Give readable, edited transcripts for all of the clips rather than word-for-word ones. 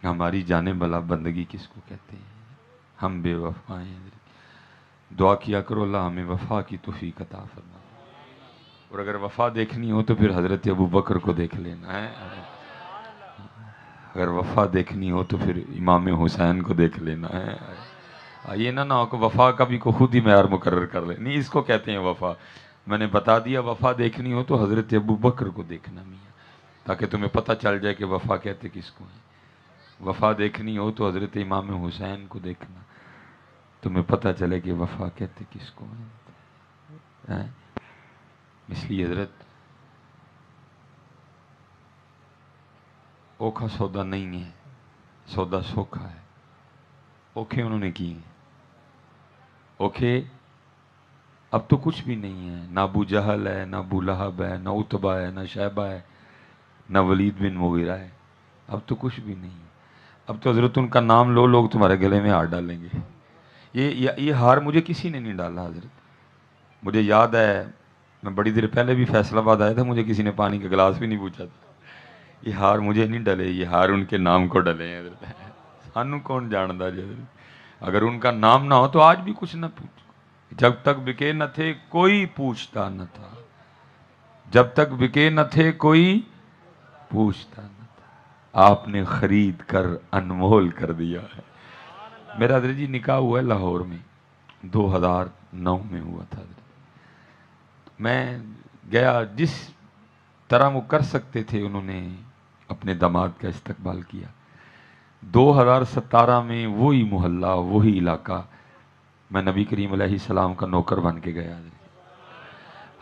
ہماری جانے بلا بندگی کس کو کہتے ہیں؟ ہم بے وفا ہیں. دعا کیا کرو اللہ ہمیں وفا کی توفیق عطا فرما. اور اگر وفا دیکھنی ہو تو پھر حضرت ابو بکر کو دیکھ لینا ہے. اگر وفا دیکھنی ہو تو پھر امام حسین کو دیکھ لینا ہے. یہ نہ ہو کہ وفا کا بھی کو خود ہی معیار مقرر کر لے. نہیں، اس کو کہتے ہیں وفا. میں نے بتا دیا وفا دیکھنی ہو تو حضرت ابو بکر کو دیکھنا میاں، تاکہ تمہیں پتہ چل جائے کہ وفا کہتے کس کو ہیں. وفا دیکھنی ہو تو حضرت امام حسین کو دیکھنا، تمہیں پتہ چلے کہ وفا کہتے کس کو ہیں. اس لیے حضرت اوکھا سودا نہیں ہے، سودا سوکھا ہے. اوکھے انہوں نے کیے ہیں. اوکھے اب تو کچھ بھی نہیں ہے. نہ ابو جہل ہے، نہ ابو لہب ہے، نہ عتبہ ہے، نہ شیبہ ہے، نہ ولید بن مغیرہ ہے. اب تو کچھ بھی نہیں ہے. اب تو حضرت ان کا نام لو لوگ تمہارے گلے میں ہار ڈالیں گے. یہ ہار مجھے کسی نے نہیں ڈالا حضرت. مجھے یاد ہے میں بڑی دیر پہلے بھی فیصل آباد آیا تھا، مجھے کسی نے پانی کا گلاس بھی نہیں پوچھا تھا. یہ ہار مجھے نہیں ڈلے، یہ ہار ان کے نام کو ڈلے ہیں حضرت. سانو کون جاندا جی حضرت. اگر ان کا نام نہ ہو تو آج بھی کچھ نہ پوچھو. جب تک بکے نہ تھے کوئی پوچھتا نہ تھا. جب تک بکے نہ تھے کوئی پوچھتا نہ تھا. آپ نے خرید کر انمول کر دیا ہے. میرا حضرت جی نکاح ہوا ہے لاہور میں، 2009 میں ہوا تھا. میں گیا، جس طرح وہ کر سکتے تھے انہوں نے اپنے داماد کا استقبال کیا. 2017 میں وہی محلہ، وہی علاقہ میں نبی کریم علیہ السلام کا نوکر بن کے گیا.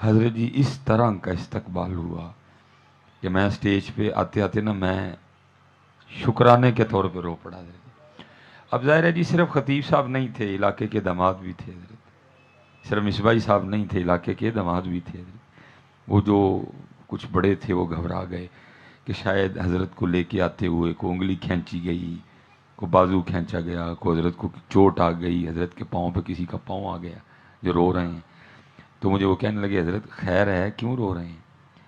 حضرت جی اس طرح کا استقبال ہوا کہ میں اسٹیج پہ آتے آتے نا میں شکرانے کے طور پہ رو پڑا. اب ظاہر ہے جی صرف خطیب صاحب نہیں تھے، علاقے کے داماد بھی تھے حضرت. صرف مصباحی صاحب نہیں تھے، علاقے کے داماد بھی تھے حضرت. وہ جو کچھ بڑے تھے وہ گھبرا گئے کہ شاید حضرت کو لے کے آتے ہوئے کو انگلی کھینچی گئی، کو بازو کھینچا گیا، کو حضرت کو چوٹ آ گئی، حضرت کے پاؤں پہ کسی کا پاؤں آ گیا جو رو رہے ہیں. تو مجھے وہ کہنے لگے حضرت خیر ہے، کیوں رو رہے ہیں؟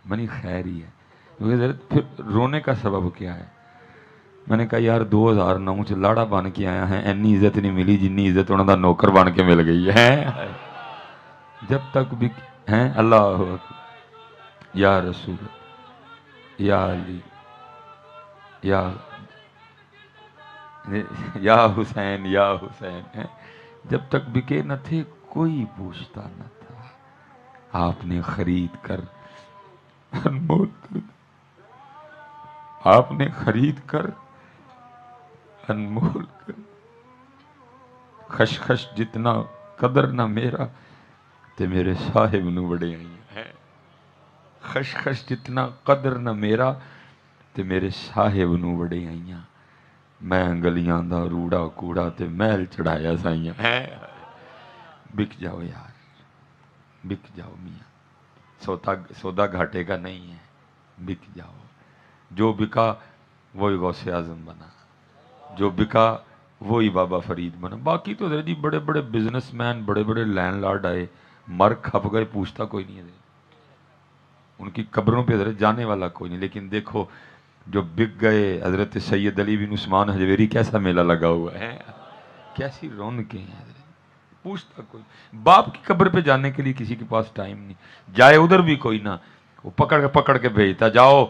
میں نے خیر ہی ہے. کیونکہ حضرت پھر رونے کا سبب کیا ہے؟ میں نے کہا یار 2009 ਚ لاڑا بن کے آیا ہے، اینی عزت نہیں ملی جنی عزت انہوں دا نوکر بن کے مل گئی ہے. جب تک بھی ہیں اللہ یا رسول یا علی یا حسین یا حسین. جب تک بکے نہ تھے کوئی پوچھتا نہ تھا. آپ نے خرید کر انمول کر دیا. آپ نے خرید کر انمول کر. خشخش جتنا قدر نہ میرا تے میرے صاحب نو بڑے آئی ہیں. خشخش جتنا قدر نہ میرا تے میرے صاحب نو بڑے آئی ہیں. میں گلیاں دا روڑا کوڑا تے محل چڑھایا سائیاں. بک جاؤ یار، بک جاؤ میاں. سودا گھاٹے کا نہیں ہے، بک جاؤ. جو بکا وہی غوث اعظم بنا، جو بکا وہی بابا فرید بنا. باقی تو حضرت جی بڑے بڑے بزنس مین، بڑے بڑے لینڈ لارڈ آئے، مر کھپ گئے، پوچھتا کوئی نہیں ہے. ان کی قبروں پہ حضرت جانے والا کوئی نہیں. لیکن دیکھو جو بک گئے، حضرت سید علی بن عثمان حجویری کیسا میلہ لگا ہوا ہے، کیسی رونقیں ہیں حضرت. پوچھتا کوئی. باپ کی قبر پہ جانے کے لیے کسی کے پاس ٹائم نہیں. جائے ادھر بھی کوئی نہ، وہ پکڑ کے بھیجتا، جاؤ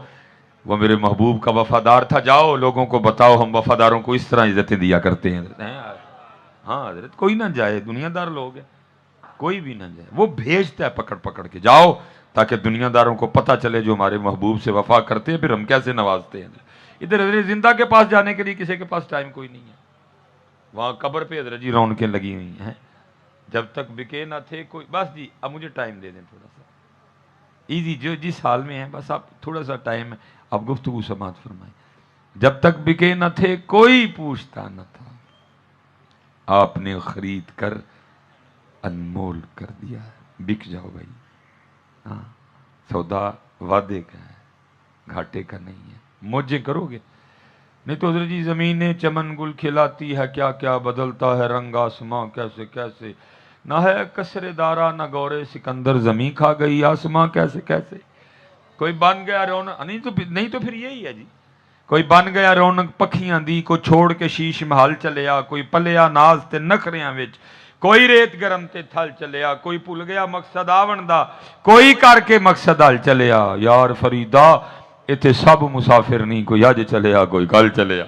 وہ میرے محبوب کا وفادار تھا، جاؤ لوگوں کو بتاؤ ہم وفاداروں کو اس طرح عزتیں دیا کرتے ہیں. ہاں حضرت کوئی نہ جائے، دنیا دار لوگ ہیں، کوئی بھی نہ جائے. وہ بھیجتا ہے پکڑ کے، جاؤ تاکہ دنیا داروں کو پتہ چلے جو ہمارے محبوب سے وفا کرتے ہیں پھر ہم کیسے نوازتے ہیں. ادھر حضرت زندہ کے پاس جانے کے لیے کسی کے پاس ٹائم کوئی نہیں ہے. وہاں قبر پہ حضرت جی رونقیں لگی ہوئی ہیں. جب تک بکے نہ تھے کوئی. بس جی اب مجھے ٹائم دے دیں تھوڑا سا ایزی، جو جس حال میں ہیں بس آپ تھوڑا سا ٹائم ہے، آپ گفتگو سماعت فرمائیں. جب تک بکے نہ تھے کوئی پوچھتا نہ تھا. آپ نے خرید کر انمول کر دیا. بک جاؤ بھائی. ہاں سودا وعدے کا ہے، گھاٹے کا نہیں ہے. موجیں کرو گے نہیں تو حضرت جی زمینیں چمن گل کھلاتی ہے، کیا کیا بدلتا ہے رنگ آسماں کیسے کیسے. نہ ہے کسر دارا نہ گورے سکندر، زمین کھا گئی آسماں کیسے کیسے. کوئی بن گیا رونا نہیں تو پھر یہی ہے جی. کوئی بن گیا رونق پکھیاں دی، کوئی چھوڑ کے شیش محل چلیا، کوئی پلیا ناز تے نخریاں وچ، کوئی ریت گرم تے تھل چلیا، کوئی بھول گیا مقصد آون دا، کوئی کر کے مقصد حل چلیا۔ یار فریدا ایتھے سب مسافر نہیں، کوئی اج چلیا کوئی کل چلیا۔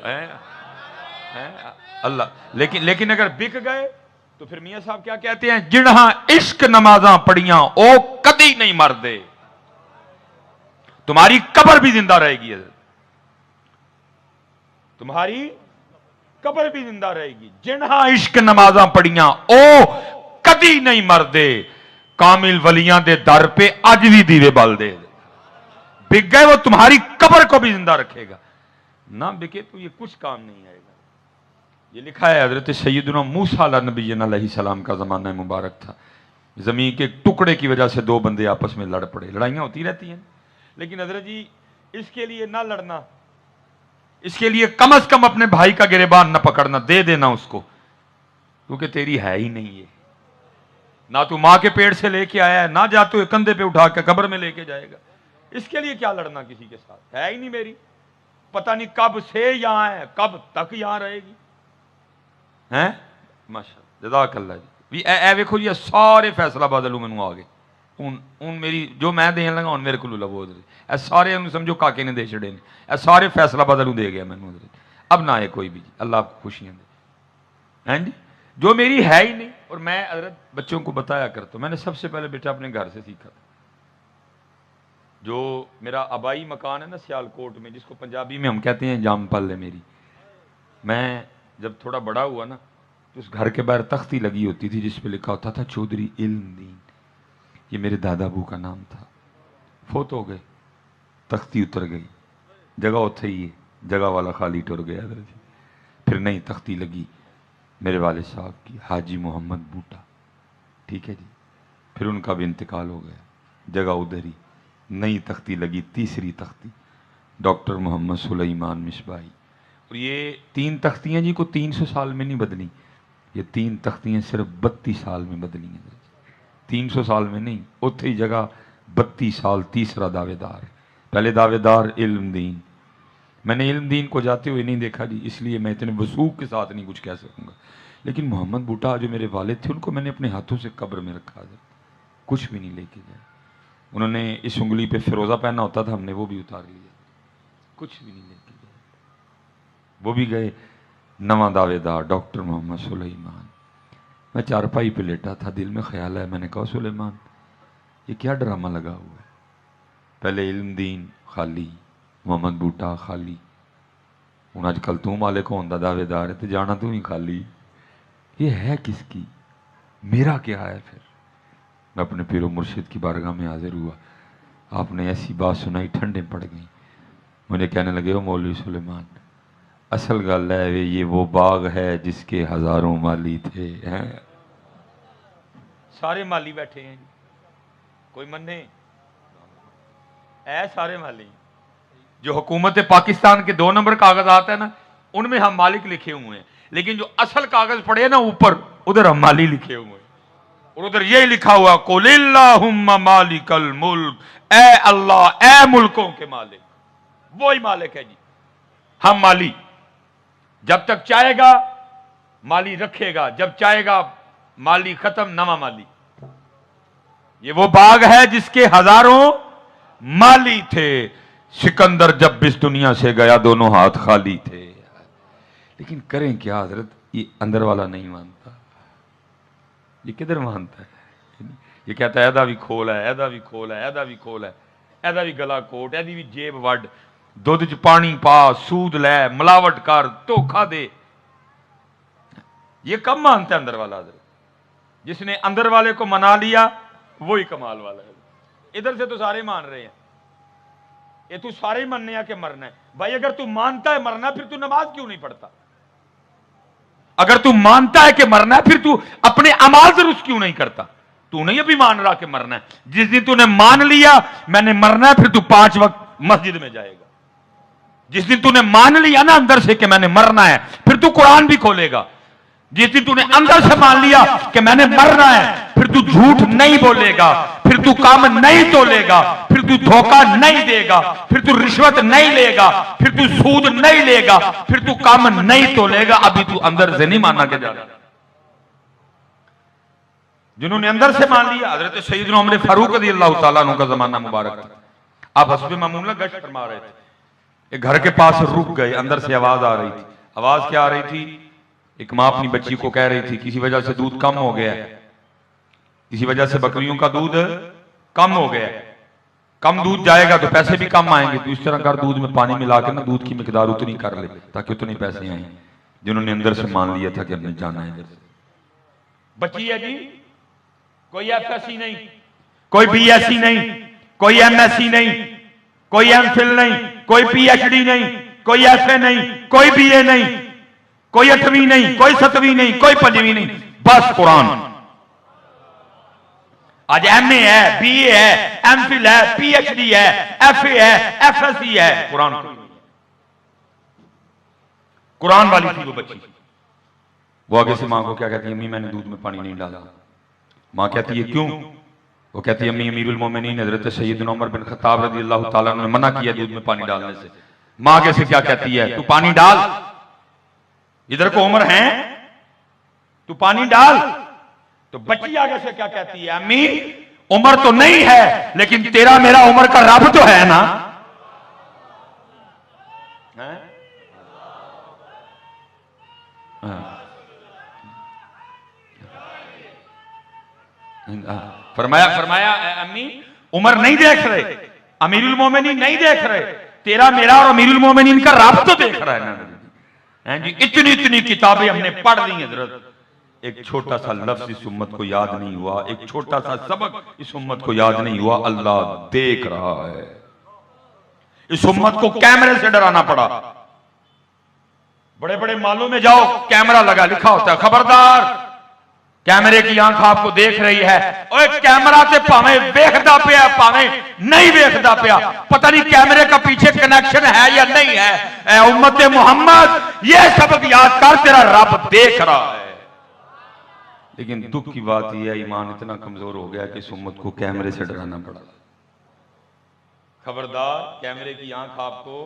اللہ لیکن اگر بک گئے تو پھر میاں صاحب کیا کہتے ہیں؟ جنہاں عشق نمازاں پڑھیاں او کدی نہیں مردے، تمہاری قبر بھی زندہ رہے گی، تمہاری قبر بھی زندہ رہے گی۔ جنہاں عشق نمازاں پڑھیاں او کدی نہیں مردے، کامل ولیاں دے در پہ اج بھی دیوے بال دے، بک گئے وہ تمہاری قبر کو بھی زندہ رکھے گا، نہ بکے تو یہ کچھ کام نہیں آئے گا۔ یہ لکھا ہے حضرت سیدنا موسیٰ علیہ نبی علیہ السلام کا زمانہ مبارک تھا، زمین کے ٹکڑے کی وجہ سے دو بندے آپس میں لڑ پڑے، لڑائیاں ہوتی رہتی ہیں، لیکن حضرت جی اس کے لیے نہ لڑنا، اس کے لیے کم از کم اپنے بھائی کا گریبان نہ پکڑنا، دے دینا اس کو، کیونکہ تیری ہے ہی نہیں ہے، نہ تو ماں کے پیڑ سے لے کے آیا ہے، نہ جا تو کندھے پہ اٹھا کے قبر میں لے کے جائے گا، اس کے لیے کیا لڑنا کسی کے ساتھ، ہے ہی نہیں میری، پتہ نہیں کب سے یہاں ہے، کب تک یہاں رہے گی، ہیں ماشاءاللہ جزاک اللہ جی۔ اے ویکھو جی سارے فیصلہ بادل مینوں آ گئے، ان میری جو میں دین لگا ہن میرے کو لو اے سارے سمجھو کاکے نے دے چھڑے نے، اے سارے فیصلہ بادل دے گیا مینوں، اب نہ آئے کوئی بھی جی، اللہ آپ کو خوشیاں دے، ہیں جی جو میری ہے ہی نہیں۔ اور میں حضرت بچوں کو بتایا کرتا ہوں، میں نے سب سے پہلے بیٹا اپنے گھر سے سیکھا تھا، جو میرا آبائی مکان ہے نا سیال کوٹ میں، جس کو پنجابی میں ہم کہتے ہیں جام پل ہے میری، میں جب تھوڑا بڑا ہوا نا تو اس گھر کے باہر تختی لگی ہوتی تھی جس پہ لکھا ہوتا تھا چودھری علم دین، یہ میرے دادا ابو کا نام تھا، فوت ہو گئے، تختی اتر گئی، جگہ اتھے ہی ہے، جگہ والا خالی ٹر گیا حضرت جی، پھر نئی تختی لگی میرے والد صاحب کی، حاجی محمد بوٹا، ٹھیک ہے جی، پھر ان کا بھی انتقال ہو گیا، جگہ ادھر ہی، نئی تختی لگی، تیسری تختی ڈاکٹر محمد سلیمان مصباحی، اور یہ 3 تختیاں جی کو 300 سال میں نہیں بدلی، یہ 3 تختیاں صرف 32 سال میں بدلی ہیں، 300 سال میں نہیں، اتھے ہی جگہ 32 سال تیسرا دعوے دار، پہلے دعوے دار علم دین، میں نے علم دین کو جاتے ہوئے نہیں دیکھا جی، اس لیے میں اتنے وثوق کے ساتھ نہیں کچھ کہہ سکوں گا، لیکن محمد بوٹا جو میرے والد تھے ان کو میں نے اپنے ہاتھوں سے قبر میں رکھا تھا، کچھ بھی نہیں لے کے گئے، انہوں نے اس انگلی پہ فیروزہ پہنا ہوتا تھا، ہم نے وہ بھی اتار لیا، کچھ بھی نہیں لے کے گئے، وہ بھی گئے، نواں دعوے دار ڈاکٹر محمد سلیمان، میں چارپائی پہ لیٹا تھا، دل میں خیال ہے، میں نے کہا سلیمان یہ کیا ڈرامہ لگا ہوا ہے، پہلے علم دین خالی، محمد بوٹا خالی، ہوں اج کل تو مالک ہون دا دعوے دار ہے تو جانا تو ہی خالی، یہ ہے کس کی، میرا کیا ہے؟ پھر میں اپنے پیر و مرشد کی بارگاہ میں حاضر ہوا، آپ نے ایسی بات سنائی ٹھنڈے پڑ گئیں، مجھے کہنے لگے او مولوی سلیمان اصل گل ہے یہ وہ باغ ہے جس کے ہزاروں مالی تھے، سارے مالی بیٹھے ہیں، کوئی مننے اے سارے مالی، جو حکومت پاکستان کے 2 نمبر کاغذات ہیں نا ان میں ہم مالک لکھے ہوئے ہیں، لیکن جو اصل کاغذ پڑے نا اوپر ادھر ہم مالی لکھے ہوئے ہیں، اور ادھر یہ لکھا ہوا قل اللہم مالک الملک، اے اللہ اے ملکوں کے مالک، وہی مالک ہے جی، ہم مالی، جب تک چاہے گا مالی رکھے گا، جب چاہے گا مالی ختم، نواں مالی، یہ وہ باغ ہے جس کے ہزاروں مالی تھے، سکندر جب اس دنیا سے گیا دونوں ہاتھ خالی تھے، لیکن کریں کیا حضرت، یہ اندر والا نہیں مانتا، یہ کدھر مانتا ہے، یہ کہتا ہے ایدا بھی کھول ہے، ایدا بھی کھول ہے، ایدا بھی کھول ہے، ایدا بھی گلا کوٹ، ایدی بھی جیب وڈ، دودھ چ پانی پا، سود لے، ملاوٹ کر، دھوکھا دے، یہ کب مانتا ہے اندر والا حضرت، جس نے اندر والے کو منا لیا وہی کمال والا ہے، ادھر سے تو سارے مان رہے ہیں، یہ تو سارے ہی مننے ہیں کہ مرنا ہے، بھائی اگر تو مانتا ہے مرنا پھر تو نماز کیوں نہیں پڑھتا، اگر تو مانتا ہے کہ مرنا ہے پھر تو اپنے اعمال درست کیوں نہیں کرتا، تو نہیں ابھی مان رہا کہ مرنا ہے، جس دن تو نے مان لیا میں نے مرنا ہے پھر تو 5 وقت مسجد میں جائے گا، جس دن تو نے مان لیا نا اندر سے کہ میں نے مرنا ہے پھر تو قرآن بھی کھولے گا، جس دن تو نے اندر سے مان لیا کہ میں نے مرنا ہے پھر تو جھوٹ نہیں بولے گا، پھر تو کام نہیں تولے گا، پھر تو دھوکہ نہیں دے گا، پھر تو رشوت نہیں لے گا، پھر تو سود نہیں لے گا، پھر تو کام نہیں تو لے گا، ابھی تو اندر سے نہیں مانا کے جا رہا۔ جنہوں نے اندر سے مان لیا، حضرت سیدنا عمر فاروق رضی اللہ تعالیٰ عنہ کا زمانہ مبارک تھا، آپ حسب معمولہ گشت فرما رہے تھے، ایک گھر کے پاس رک گئے، اندر سے آواز آ رہی تھی۔ آواز کیا آ رہی تھی؟ ایک ماں اپنی بچی کو کہہ رہی تھی کسی وجہ سے دودھ کم ہو گیا ہے، کسی وجہ سے بکریوں کا دودھ کم ہو گیا ہے، کم دودھ جائے گا تو پیسے بھی کم آئیں گے، تو اس طرح کر دودھ میں پانی ملا کے نا دودھ کی مقدار اتنی کر لے تاکہ اتنے پیسے آئیں۔ جنہوں نے اندر سے مان لیا تھا کہ ہم نے جانا ہے۔ بچی ہے جی، کوئی ایف ایس سی نہیں، کوئی بی ایس سی نہیں، کوئی ایم ایس سی نہیں، کوئی ایم فل نہیں، کوئی پی ایچ ڈی نہیں، کوئی ایف اے نہیں، کوئی بی اے نہیں، کوئی 8ویں نہیں، کوئی 7ویں نہیں، کوئی 5ویں نہیں، بس قرآن۔ آج ایم اے ہے، بی اے ہے، ایم فل ہے، پی ایچ ڈی ہے، ایف اے ہے، ایف ایس سی ہے، قرآن قرآن والی تھی وہ بچی۔ وہ آگے سے ماں کو کیا کہتی ہے؟ امی میں نے دودھ میں پانی نہیں ڈالا۔ ماں کہتی ہے کیوں؟ وہ کہتی ہے امی امیر المومنین حضرت سیدنا عمر بن خطاب رضی اللہ تعالیٰ نے منع کیا دودھ میں پانی ڈالنے سے۔ ماں آگے سے کیا کہتی ہے؟ تو پانی ڈال، ادھر کو عمر ہیں، تو پانی ڈال۔ تو بچی آگے سے کیا کہتی ہے؟ امی عمر تو نہیں ہے لیکن تیرا میرا عمر کا رب تو ہے نا۔ فرمایا امی عمر نہیں دیکھ رہے، امیر المومنین نہیں دیکھ رہے، تیرا میرا اور امیر المومنین کا رب تو دیکھ رہا ہے نا جی۔ اتنی کتابیں ہم نے پڑھ لی حضرت، ایک چھوٹا سا لفظ اس امت کو یاد نہیں ہوا، ایک چھوٹا سا سبق اس امت کو یاد نہیں ہوا۔ اللہ دیکھ رہا ہے۔ اس امت کو کیمرے سے ڈرانا پڑا۔ بڑے بڑے مالوں میں جاؤ، کیمرہ لگا، لکھا ہوتا ہے خبردار کیمرے کی آنکھ آپ کو دیکھ رہی ہے، اور کیمرہ سے پاویں ویکھدا پیا پاویں نہیں ویکھدا پیا، پتہ نہیں کیمرے کا پیچھے کنیکشن ہے یا نہیں ہے۔ اے امت محمد یہ سبق یاد کر، تیرا رب دیکھ رہا ہے۔ لیکن دکھ کی بات یہ ہے ایمان اتنا کمزور ہو گیا کہ اس امت کو کیمرے سے ڈرانا پڑا۔ خبردار کیمرے کی آنکھ آپ کو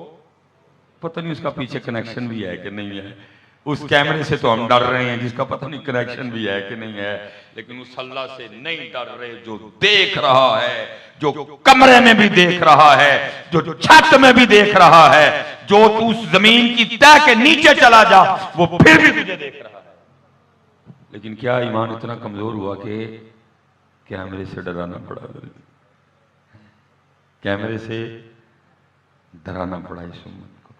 پتہ نہیں اس کا پیچھے کنیکشن بھی ہے کہ نہیں ہے، اس کیمرے سے تو ہم ڈر رہے ہیں جس کا پتہ نہیں کنیکشن بھی ہے کہ نہیں ہے، لیکن اس اللہ سے نہیں ڈر رہے جو دیکھ رہا ہے، جو کمرے میں بھی دیکھ رہا ہے، جو چھت میں بھی دیکھ رہا ہے، جو تو اس زمین کی تہ کے نیچے چلا جا وہ پھر بھی تجھے دیکھ رہا ہے۔ لیکن کیا ایمان اتنا کمزور ہوا کہ کیمرے سے ڈرانا پڑا، کیمرے سے ڈرانا پڑا اس امت کو،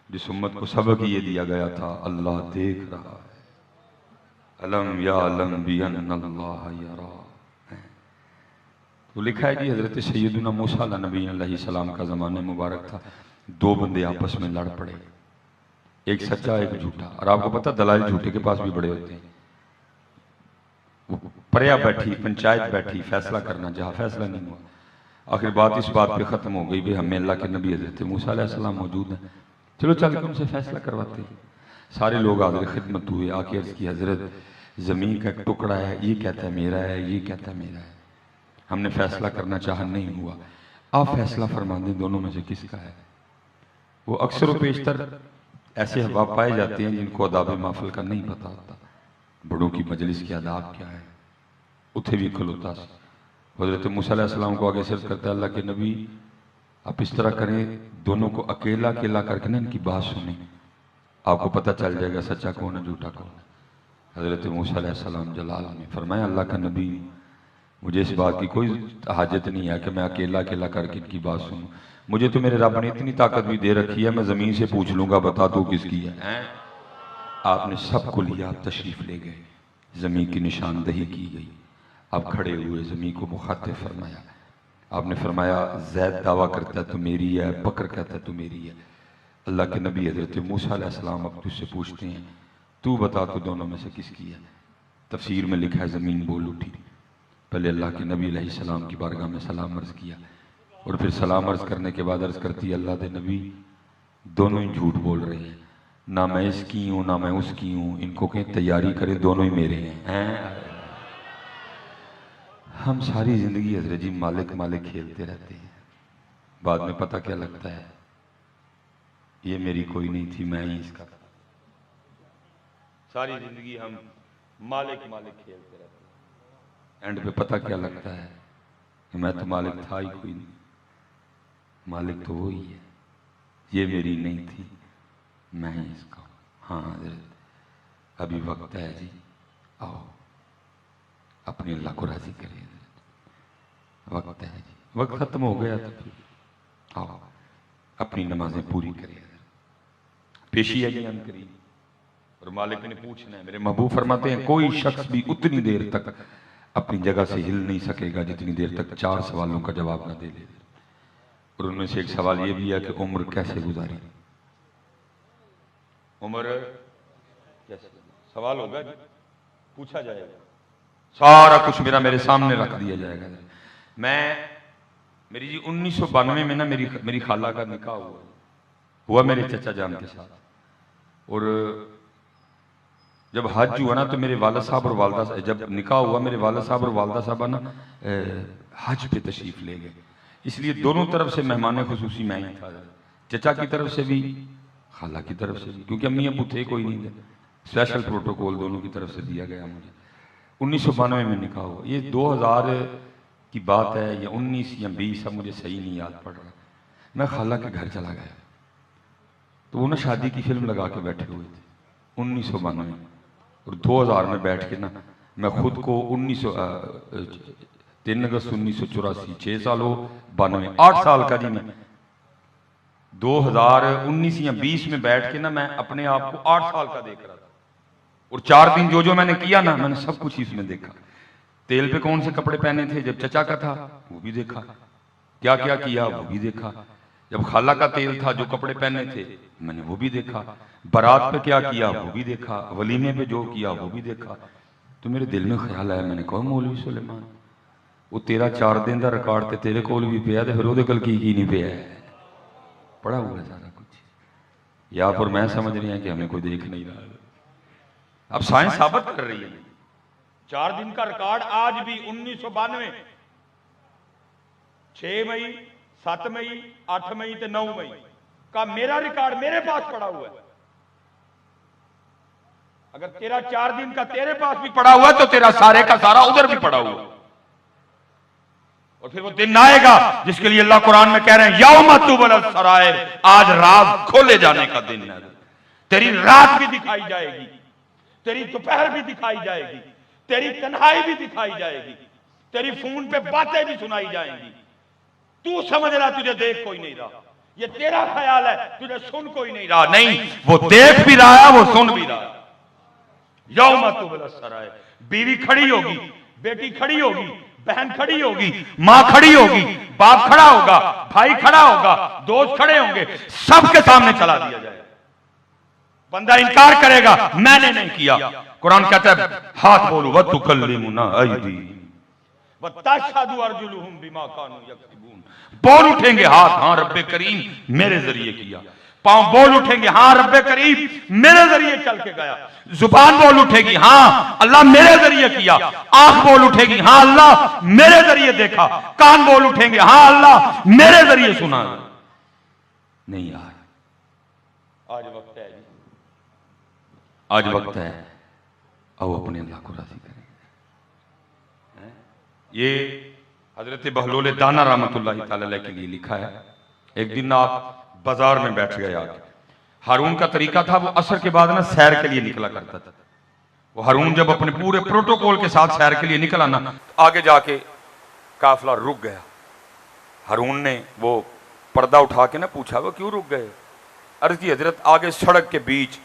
جس امت کو سبق یہ دیا گیا تھا اللہ دیکھ رہا ہے۔ علم یعلم بأن اللہ یرا۔ تو لکھا ہے جی حضرت سیدنا موسیٰ نبی علیہ السلام کا زمانہ مبارک تھا، دو بندے آپس میں لڑ پڑے، ایک سچا ایک جھوٹا، اور آپ کو پتہ دلائل جھوٹے کے پاس بھی بڑے ہوتے ہیں۔ پریا بیٹھی، پنچایت بیٹھی، فیصلہ کرنا چاہا، فیصلہ نہیں ہوا، آخر بات اس بات پہ ختم ہو گئی بھی ہمیں اللہ کے نبی حضرت موسیٰ علیہ السلام موجود ہیں، چلو چل کے ان سے فیصلہ کرواتے ہیں۔ سارے لوگ حاضر خدمت ہوئے، آ کے عرض کی حضرت زمین کا ایک ٹکڑا ہے، یہ کہتا ہے میرا ہے، یہ کہتا ہے میرا ہے، ہم نے فیصلہ کرنا چاہا نہیں ہوا، آپ فیصلہ فرما دیں دونوں میں سے کس کا ہے۔ وہ اکثر و بیشتر ایسے احباب پائے جاتے ہیں جن کو آداب محفل کا نہیں پتا ہوتا، بڑوں کی مجلس کے آداب کیا ہے، اتھے بھی کھلوتا سے حضرت موسیٰ علیہ السلام کو آگے سے عرض کرتا ہے اللہ کے نبی آپ اس طرح کریں دونوں کو اکیلا اکیلا کر کے نا ان کی بات سنیں، آپ کو پتہ چل جائے گا سچا کون ہے جھوٹا کون ہے۔ حضرت موسیٰ علیہ السلام جلال میں فرمایا اللہ کا نبی مجھے اس بات کی کوئی حاجت نہیں ہے کہ میں اکیلا اکیلا کر کے ان کی بات سنوں، مجھے تو میرے رب نے اتنی طاقت بھی دے رکھی ہے میں زمین سے پوچھ لوں گا بتا تو کس کی ہے۔ آپ نے سب کو لیا، تشریف لے گئے، زمین کی نشاندہی کی گئی، آپ کھڑے ہوئے زمین کو مخاطب فرمایا، آپ نے فرمایا زید دعویٰ کرتا ہے تو میری ہے، بکر کہتا ہے تو میری ہے۔ اللہ کے نبی حضرت موسیٰ علیہ السلام اب تجھ سے پوچھتے ہیں تو بتا تو دونوں میں سے کس کی ہے۔ تفسیر میں لکھا ہے زمین بول اٹھی، پہلے اللہ کے نبی علیہ السلام کی بارگاہ میں سلام عرض کیا، اور پھر سلام عرض کرنے کے بعد عرض کرتی ہے اللہ دے نبی دونوں ہی جھوٹ بول رہے ہیں، نہ میں اس کی ہوں نہ میں اس کی ہوں، ان کو کہیں تیاری کریں دونوں ہی میرے ہیں۔ ہم ساری زندگی حضرت جی مالک مالک کھیلتے رہتے ہیں، بعد میں پتہ کیا لگتا ہے یہ میری کوئی نہیں تھی، میں ہی اس کا تھا۔ ساری زندگی ہم مالک مالک کھیلتے رہتے ہیں، اینڈ پہ پتہ کیا لگتا ہے کہ میں تو مالک تھا ہی کوئی نہیں، مالک تو وہی ہے، یہ میری نہیں تھی، میں ہی اس کا ہوں۔ ہاں حضرت ابھی وقت ہے جی، آؤ اپنے اللہ کو راضی کریں، وقت ہے جی، وقت ختم ہو گیا تو پھر آؤ اپنی نمازیں پوری کریں۔ پیشی ہے جی ہم کریم، اور مالک نے پوچھنا ہے۔ میرے محبوب فرماتے ہیں کوئی شخص بھی اتنی دیر تک اپنی جگہ سے ہل نہیں سکے گا جتنی دیر تک 4 سوالوں کا جواب نہ دے لے۔ اور ان میں سے ایک سوال یہ بھی ہے کہ عمر کیسے گزاری، عمر کیسے گزاری؟ سوال ہوگا جی، پوچھا جائے گا، سارا کچھ میرے سامنے رکھ دیا جائے گا۔ میری جی 1992 میں نا میری خالہ کا نکاح ہوا میرے چچا جان کے ساتھ، اور جب حج ہوا نا تو میرے والد صاحب اور والدہ صاحب، جب نکاح ہوا میرے والد صاحب اور والدہ صاحبہ نا حج پہ تشریف لے گئے، اس لیے دونوں طرف سے مہمان خصوصی میں ہی تھا، چچا کی طرف سے بھی خالہ کی طرف سے بھی، کیونکہ امی ابو تھے کوئی نہیں تھے، اسپیشل پروٹوکول دونوں کی طرف سے دیا گیا مجھے۔ 1992 میں نکاح ہوا، یہ 2000 کی بات ہے یا 19 یا 20، اب مجھے صحیح نہیں یاد پڑ رہا۔ میں خالہ کے گھر چلا گیا تو وہ نا شادی کی فلم لگا کے بیٹھے ہوئے تھے 1992 میں، اور 2000 میں بیٹھ کے نا میں خود کو 3 اگست 1984، 6 سال ہو 92، 8 سال کا جی میں 2019 یا 20 میں بیٹھ کے نا میں اپنے آپ کو 8 سال کا دیکھ رہا تھا، اور 4 دن جو میں نے کیا نا میں نے سب کچھ اس میں دیکھا۔ تیل پہ کون سے کپڑے پہنے تھے جب چچا کا تھا وہ بھی دیکھا، کیا کیا کیا وہ بھی دیکھا، جب خالہ کا تیل تھا جو کپڑے پہنے تھے میں نے وہ بھی دیکھا، بارات پہ کیا کیا وہ بھی دیکھا، ولیمے پہ جو کیا وہ بھی دیکھا۔ تو میرے دل میں خیال آیا، میں نے کہا مولوی سلیمان وہ تیرا 4 دن دا ریکارڈ تے تیرے کول بھی پیا تے پھر وہ کل کی نہیں پیا ہے، پڑا ہوا ہے سارا کچھ، یا پھر میں سمجھ رہی ہیں کہ ہمیں کوئی دیکھ نہیں رہا۔ اب سائنس ثابت کر رہی ہے 4 دن کا ریکارڈ آج بھی 1992، 6 مئی، 7 مئی، 8 مئی تے 9 مئی کا میرا ریکارڈ میرے پاس پڑا ہوا ہے۔ اگر تیرا 4 دن کا تیرے پاس بھی پڑا ہوا ہے تو تیرا سارے کا سارا ادھر بھی پڑا ہوا ہے۔ اور پھر وہ دن آئے گا جس کے لیے اللہ قرآن میں کہہ رہے ہیں یوم تبلی السرائر، آج راز کھولے جانے کا دن ہے۔ تیری رات بھی دکھائی جائے گی، تیری دوپہر بھی دکھائی جائے گی، تیری تنہائی بھی دکھائی جائے گی، تیری فون پہ باتیں بھی سنائی جائیں گی۔ تو سمجھ رہا تجھے دیکھ کوئی نہیں رہا، یہ تیرا خیال ہے تجھے سن کوئی نہیں رہا، نہیں وہ دیکھ بھی رہا ہے وہ سن بھی رہا ہے۔ یوم تبلی السرائر، بیوی کھڑی ہوگی، بیٹی کھڑی ہوگی، بہن کھڑی ہوگی، ماں کھڑی ہوگی، باپ کھڑا ہوگا، بھائی کھڑا ہوگا، دوست کھڑے ہوں گے، سب کے سامنے چلا دیا جائے گا۔ بندہ انکار کرے گا میں نے نہیں کیا، قرآن کہتا ہے ہاتھ بولو وَتُكَلِّمُنَا أَيْدِيهِمْ وَتَشْهَدُ أَرْجُلُهُمْ بِمَا كَانُوا يَكْسِبُونَ، بول اٹھیں گے ہاتھ، ہاں رب کریم میرے ذریعے کیا، پاؤں بول اٹھیں گے ہاں رب کریم میرے ذریعے چل کے گیا، زبان بول اٹھے گی ہاں اللہ میرے ذریعے کیا، آنکھ بول اٹھے گی ہاں اللہ میرے ذریعے دیکھا، کان بول اٹھیں گے ہاں اللہ میرے ذریعے سنا۔ نہیں یار آج وقت ہے، آج وقت ہے، آؤ اپنے اللہ کو راضی کریں۔ یہ حضرت بہلول دانا رحمت اللہ تعالی علیہ کے لیے لکھا ہے۔ ایک دن آپ بازار میں بیٹھ گئے، ہارون کا طریقہ تھا وہ عصر کے بعد نا سیر کے لیے نکلا کرتا تھا۔ وہ ہارون جب اپنے پورے پروٹوکول کے ساتھ سیر کے لیے نکلا نا آگے جا کے قافلہ رک گیا۔ ہارون نے وہ پردہ اٹھا کے نا پوچھا وہ کیوں رک گئے؟ عرض کی حضرت آگے سڑک کے بیچ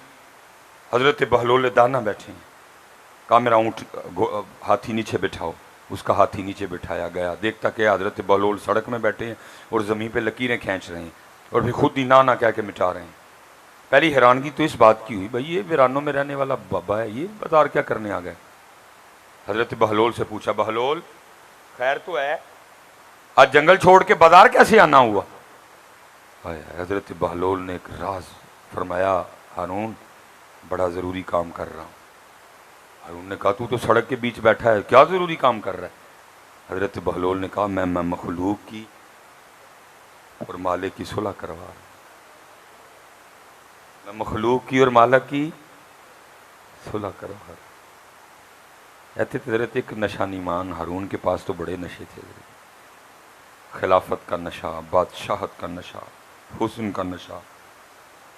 حضرت بہلول دانا بیٹھے ہیں، کہا میرا اونٹ ہاتھی نیچے بٹھاؤ، اس کا ہاتھی نیچے بٹھایا گیا، دیکھتا کہ حضرت بہلول سڑک میں بیٹھے ہیں اور زمین پہ لکیریں کھینچ رہے ہیں اور پھر خود ہی نانا کہہ کے مٹا رہے ہیں۔ پہلی حیرانگی تو اس بات کی ہوئی بھائی یہ ویرانوں میں رہنے والا بابا ہے، یہ بازار کیا کرنے آ گئے؟ حضرت بہلول سے پوچھا بہلول خیر تو ہے، آج جنگل چھوڑ کے بازار کیسے آنا ہوا؟ حضرت بہلول نے ایک راز فرمایا ہارون بڑا ضروری کام کر رہا ہوں۔ ہارون نے کہا تو سڑک کے بیچ بیٹھا ہے کیا ضروری کام کر رہا ہے؟ حضرت بہلول نے کہا میں مخلوق کی اور مالک کی صلح کروا رہا ہوں، میں مخلوق کی اور مالک کی صلح کروا رہا ہوں۔ ایسے حضرت ایک نشانی مان ہارون کے پاس تو بڑے نشے تھے، خلافت کا نشہ، بادشاہت کا نشہ، حسن کا نشہ،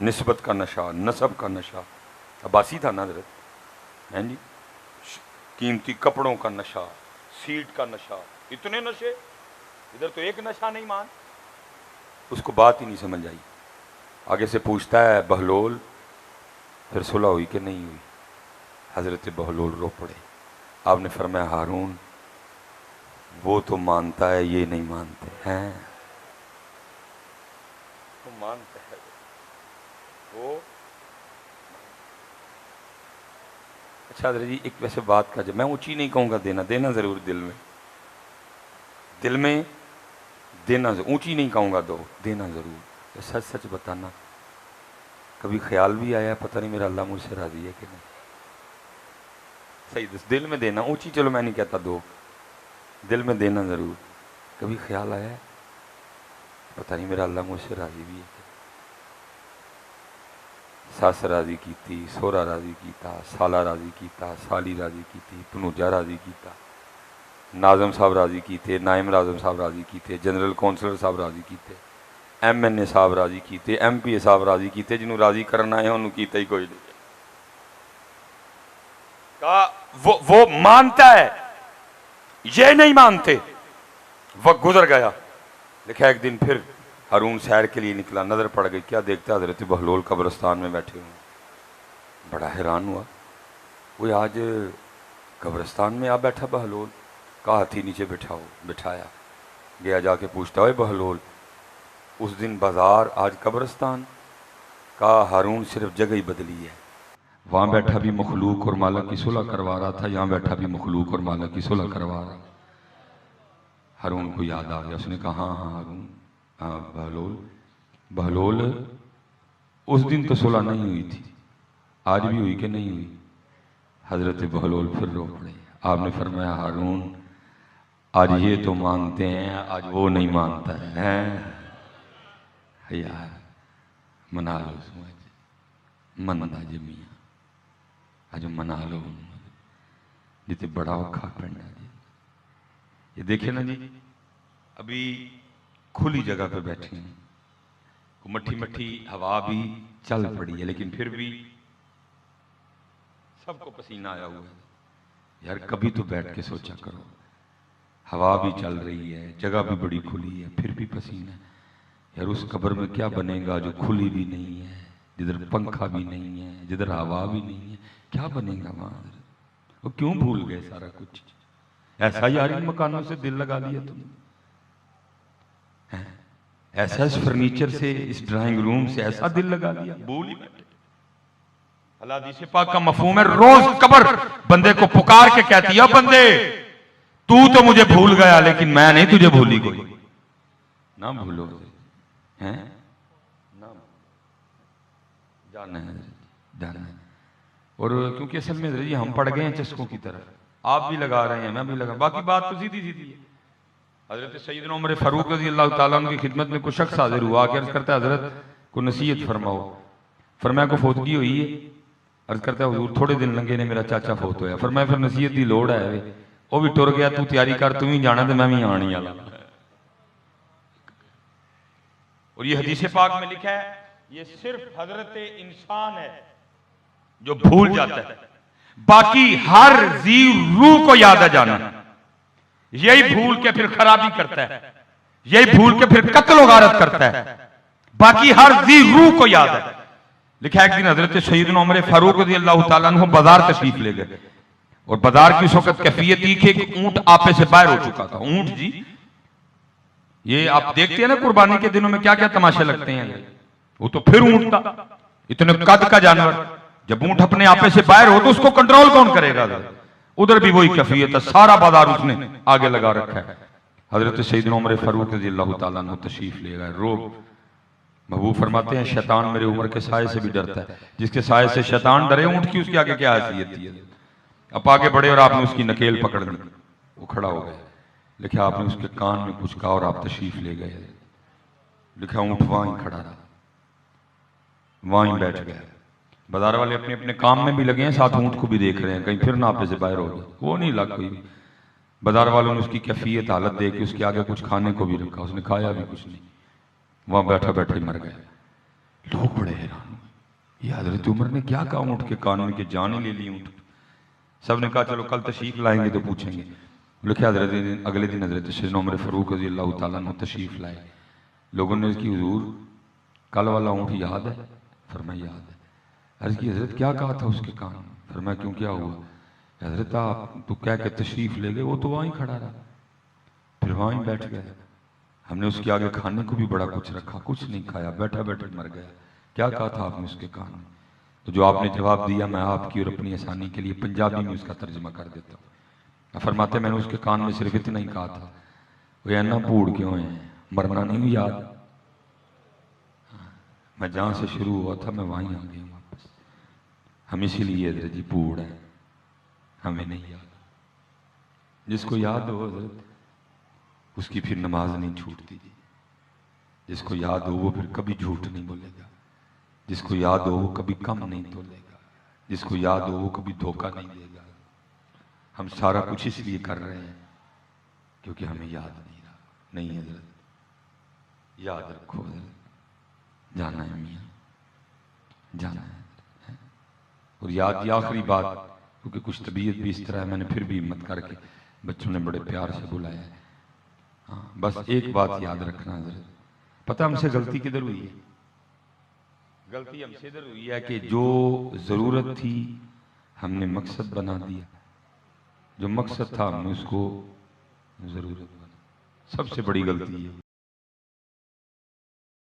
نسبت کا نشہ، نسب کا نشہ، عباسی تھا نا حضرت، ہیں جی، قیمتی کپڑوں کا نشہ، سیٹ کا نشہ، اتنے نشے۔ ادھر تو ایک نشہ نہیں مان، اس کو بات ہی نہیں سمجھ آئی۔ آگے سے پوچھتا ہے بہلول پھر صلح ہوئی کہ نہیں ہوئی؟ حضرت بہلول رو پڑے۔ آپ نے فرمایا ہارون وہ تو مانتا ہے، یہ نہیں مانتے ہیں، وہ مانتا ہے، وہ اچھا حضرت جی ایک ویسے بات کا جب میں اونچی نہیں کہوں گا، دینا ضرور دل میں دینا ضرور، اونچی نہیں کہوں گا، دینا ضرور۔ سچ سچ بتانا، کبھی خیال بھی آیا پتہ نہیں میرا اللہ مجھ سے راضی ہے کہ نہیں؟ صحیح، دل میں دینا، اونچی چلو میں نہیں کہتا، دل میں دینا ضرور۔ کبھی خیال آیا ہے پتہ نہیں میرا اللہ مجھ سے راضی بھی ہے کہ ساس راضی کیتی، سورا راضی کیتا، سالہ راضی کیتا، سالی راضی کیتی، پنوجا راضی کیتا، ناظم صاحب راضی کیتے، نائم ناظم صاحب راضی کیتے، جنرل کونسلر صاحب راضی کیتے، ایم این اے صاحب راضی کیتے، ایم پی اے صاحب راضی کیتے، جنہوں راضی کرنا ہے انہوں کیتا ہی کوئی نہیں۔ کہا وہ مانتا ہے، یہ نہیں مانتے۔ وقت گزر گیا، لکھا ایک دن پھر ہارون سیر کے لیے نکلا، نظر پڑ گئی، کیا دیکھتا حضرت بہلول قبرستان میں بیٹھے ہوئے۔ بڑا حیران ہوا، وہ آج قبرستان میں آ بیٹھا بہلول؟ کہا ہاتھی نیچے بٹھایا، گیا جا کے پوچھتا ہے بہلول اس دن بازار آج قبرستان؟ کہا ہارون صرف جگہ ہی بدلی ہے، وہاں بیٹھا بھی مخلوق اور مالک کی صلح کروا رہا تھا، یہاں بیٹھا بھی مخلوق اور مالک کی صلح کروا رہا۔ ہارون کو یاد آ گیا، اس نے کہا ہاں ہارون، ہاں بہلول اس دن تو صلح نہیں ہوئی تھی، آج بھی ہوئی کہ نہیں ہوئی؟ حضرت بہلول پھر رو پڑے۔ آپ نے فرمایا ہارون آج یہ تو مانتے ہیں، آج وہ نہیں مانتا ہے۔ یار منا لو مندا جمیاں، آج منا لو جتے بڑا اوکھا پڑنا جی۔ یہ دیکھیں نا جی، ابھی کھلی جگہ پہ بیٹھے ہیں، مٹھی ہوا بھی چل پڑی ہے، لیکن پھر بھی سب کو پسینہ آیا ہوا ہے۔ یار کبھی تو بیٹھ کے سوچا کرو، ہوا بھی چل رہی ہے، جگہ بھی بڑی کھلی ہے، پھر بھی پسینہ ہے۔ یار اس قبر میں کیا بنے گا جو کھلی بھی نہیں ہے، جدھر پنکھا بھی نہیں ہے، جدھر ہوا بھی نہیں ہے، کیا بنے گا وہاں؟ وہ کیوں بھول گئے سارا کچھ؟ ایسا یار ان مکانوں سے دل لگا لیا تم، ایسا اس فرنیچر سے، اس ڈرائنگ روم سے ایسا دل لگا لیا، بھول ہی بیٹھے۔ اللہ حدیث پاک کا مفہوم ہے، روز قبر بندے کو پکار کے کہتی ہے بندے تو مجھے بھول گیا لیکن میں نہیں تجھے بھولی کوئی، نہ بھولو جانا ہے۔ اور کیونکہ اصل میں ہم پڑ گئے ہیں چسکوں کی طرف، آپ بھی لگا رہے ہیں، میں بھی لگا، باقی بات تو سیدھی ہے۔ حضرت سیدنا عمر فاروق رضی اللہ تعالیٰ عنہ کی خدمت میں کوئی شخص حاضر ہوا کہ عرض کرتا ہے حضرت کو نصیحت فرماؤ۔ فرمایا کو فوتگی ہوئی ہے؟ عرض کرتا ہے حضور تھوڑے دن لنگے نے میرا چاچا فوت ہویا۔ فرمایا پھر نصیحت دی لوڑ ہے، وہ بھی ٹر گیا، تو تیاری کر، تم ہی جانا تو میں بھی آنی آلا۔ اور یہ حدیث پاک میں لکھا ہے یہ صرف حضرت انسان ہے جو بھول جاتا ہے، باقی ہر ذی روح کو یاد ہے جانا، یہی بھول کے پھر خرابی کرتا ہے، یہی بھول کے پھر قتل و غارت کرتا ہے، باقی ہر ذی روح کو یاد ہے۔ لکھا ہے ایک دن حضرت سیدنا عمر فاروق رضی اللہ تعالیٰ عنہ بازار تشریف لے گئے، اور بازار کی اس وقت کیفیت تھی کہ ایک اونٹ آپے سے باہر ہو چکا تھا۔ اونٹ جی، یہ آپ دیکھتے ہیں نا قربانی کے دنوں میں کیا کیا تماشے لگتے ہیں، وہ تو پھر اونٹ تھا، اتنے قد کا جانور، جب اونٹ اپنے آپے سے باہر ہو تو اس کو کنٹرول کون کرے گا؟ ادھر بھی وہی کیفیت ہے، سارا بازار اس نے آگے لگا رکھا ہے۔ حضرت سیدنا عمر فاروق رضی اللہ تعالیٰ عنہ تشریف لے گئے، روب محبوب فرماتے ہیں شیطان میرے عمر کے سائے سے بھی ڈرتا ہے، جس کے سائے سے شیطان ڈرے اونٹ کی اس کے آگے کیا حیثیت تھی؟ اب آگے بڑھے اور آپ نے اس کی نکیل پکڑ لی، وہ کھڑا ہو گئے، لیکن آپ نے اس کے کان میں کچھ کہا اور آپ تشریف لے گئے۔ لکھا اونٹ وہاں ہی کھڑا رہا، وہاں ہی بیٹھ گیا۔ بازار والے اپنے اپنے کام میں بھی لگے ہیں، ساتھ اونٹ کو بھی دیکھ رہے ہیں کہیں پھر ناپے سے باہر ہو جائے، وہ نہیں لگ کوئی بھی۔ بازار والوں نے اس کی کیفیت حالت دیکھ کے اس کے آگے کچھ کھانے کو بھی رکھا، اس نے کھایا بھی کچھ نہیں، وہاں بیٹھا بیٹھا ہی مر گیا۔ لوگ بڑے حیران ہوئے، یہ حضرت عمر نے کیا کہا اونٹ کے کان میں کہ جان ہی لے لی اونٹ۔ سب نے کہا چلو کل تشریف لائیں گے تو پوچھیں گے۔ لکھا اگلے دن حضرت سیدنا عمر فاروق رضی اللہ تعالیٰ عنہ تشریف لائے۔ لوگوں نے اس کی حضور کل والا اونٹ یاد ہے؟ فرمایا یاد ہے۔ عرض کی حضرت کیا کہا تھا اس کے کان میں؟ فرمایا کیوں کیا ہوا؟ حضرت آپ تو کہہ کے تشریف لے گئے، وہ تو وہاں ہی کھڑا رہا، پھر وہاں ہی بیٹھ گیا، ہم نے اس کے آگے کھانے کو بھی بڑا کچھ رکھا، کچھ نہیں کھایا، بیٹھا بیٹھا مر گیا۔ کیا کہا تھا آپ نے اس کے کان میں؟ تو جو آپ نے جواب دیا میں آپ کی اور اپنی آسانی کے لیے پنجابی میں اس کا ترجمہ کر دیتا ہوں۔ فرماتے میں نے اس کے کان میں صرف اتنا ہی کہا تھا، وہ اینا پوڑ کیوں ہیں، مرنا نہیں یاد؟ میں جہاں سے شروع ہوا تھا میں وہیں آ گیا ہوں واپس، ہم اسی لیے حضرت جی پوڑ ہیں، ہمیں نہیں یاد۔ جس کو یاد ہو حضرت اس کی پھر نماز نہیں چھوٹتی، جس کو یاد ہو وہ پھر کبھی جھوٹ نہیں بولے گا، جس کو یاد ہو وہ کبھی کم نہیں تولے گا، جس کو یاد ہو وہ کبھی دھوکہ نہیں دے گا۔ ہم سارا کچھ اس لیے کر رہے ہیں کیونکہ ہمیں یاد نہیں رہا۔ نہیں حضرت یاد رکھو، حضرت جانا ہے میاں، جانا ہے۔ اور یاد کی آخری بات، کیونکہ کچھ طبیعت بھی اس طرح ہے، میں نے پھر بھی ہمت کر کے بچوں نے بڑے پیار سے بلایا ہے، ہاں بس ایک بات یاد رکھنا حضرت، پتہ ہم سے غلطی کدھر ہوئی ہے؟ غلطی ہم سے ادھر ہوئی ہے کہ جو ضرورت تھی ہم نے مقصد بنا دیا، جو مقصد تھا ہم نے اس کو ضرورت بنا، سب سے بڑی غلطی ہے۔